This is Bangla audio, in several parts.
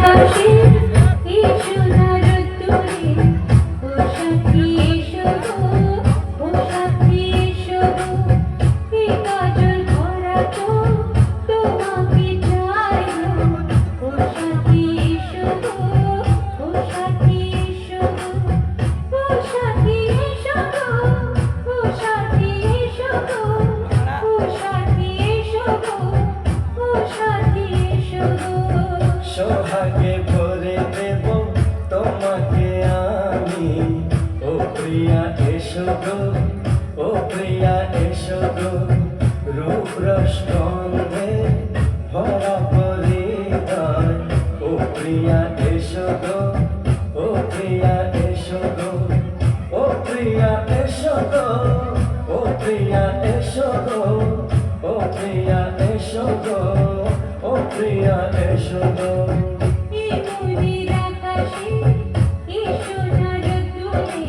আকাশে এসো না রোদ্দুরে, ও সাথী এসো গো, ও সাথী এসো গো, এই কাজল ভরা চোখ তোমাকে চাই গো, ও সাথী এসো গো, ও সাথী এসো গো, ও সাথী এসো গো, ও সাথী এসো গো, ও সাথী এসো গো, ও সাথী এসো গো। সোহাগে ভরে দেব তোমাকে আমি, ও প্রিয়া এসো গো, ও প্রিয়া এসো গো, রূপ রস গন্ধে ভরা পরিবার, ও প্রিয়া এসো গো, ও প্রিয়া এসো গো, ও প্রিয়া এসো গো, ও প্রিয়া এসো গো, ও প্রিয়া এসো গো, ও প্রিয়া এসো গো। এই মনের আকাশে এসো না রোদ্দুরে,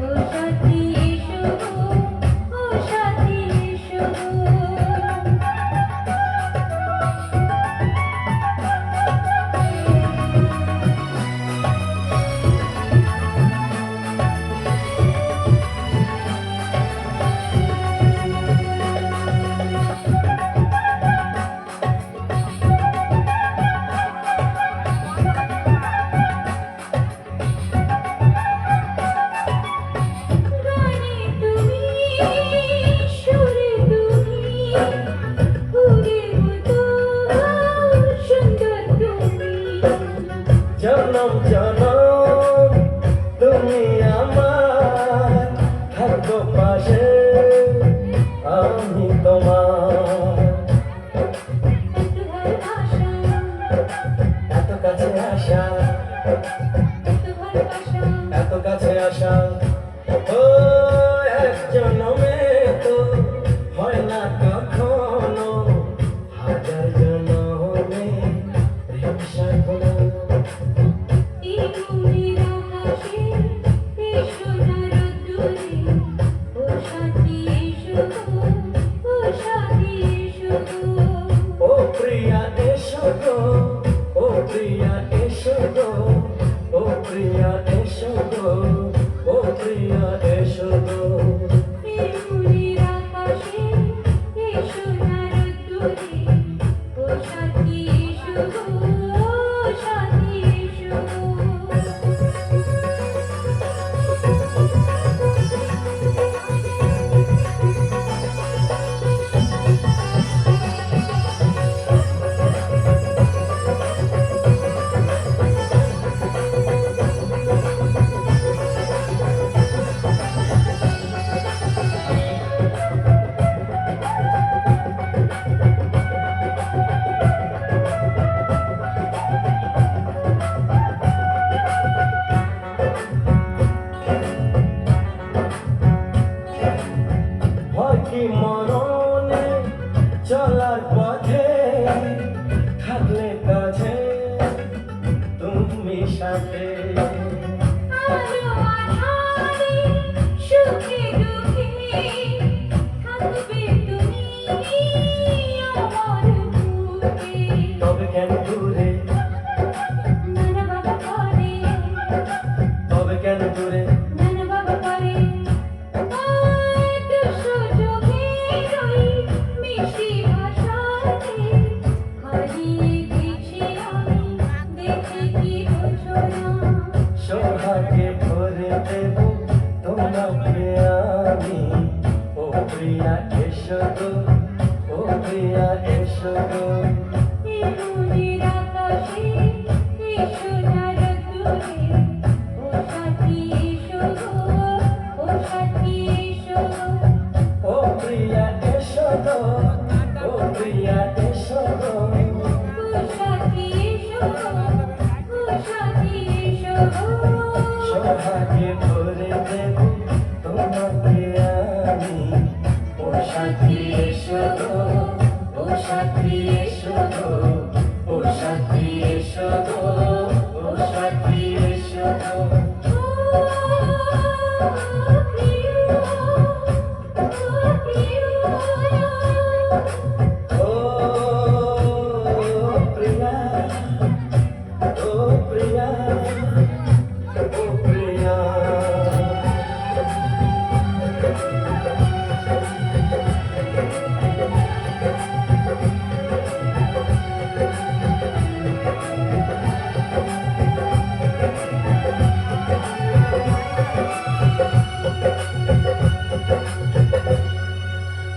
ও সাথী এসো গো, ও সাথী এসো গো। গানে তুমি, সুরে তুমি, ফুলের মতো সুন্দর তুমি। জনম জনম তুমি আমার, থাকবো পাশে আমি তোমার। এত ভালোবাসা, এত কাছে আসা, এত ভালোবাসা, এত কাছে আসা, ও এক জনমে তো হয় না কখনো, হাজার জনমে প্রেম সাধনা। এই মনের আকাশে এসো না রোদ্দুরে, ও সাথী এসো গো, ও সাথী এসো গো। ও প্রিয়া এসো গো, ও প্রিয়া এসো গো, ও প্রিয়া এসো গো, ও প্রিয়া এসো গো। এই মনের আকাশে এসো না রোদ্দুরে, ও সাথী এসো গো, ও সাথী এসো গো। হয় কি মরণে চলার পথে, থাকলে কাছে তুমি সাথে।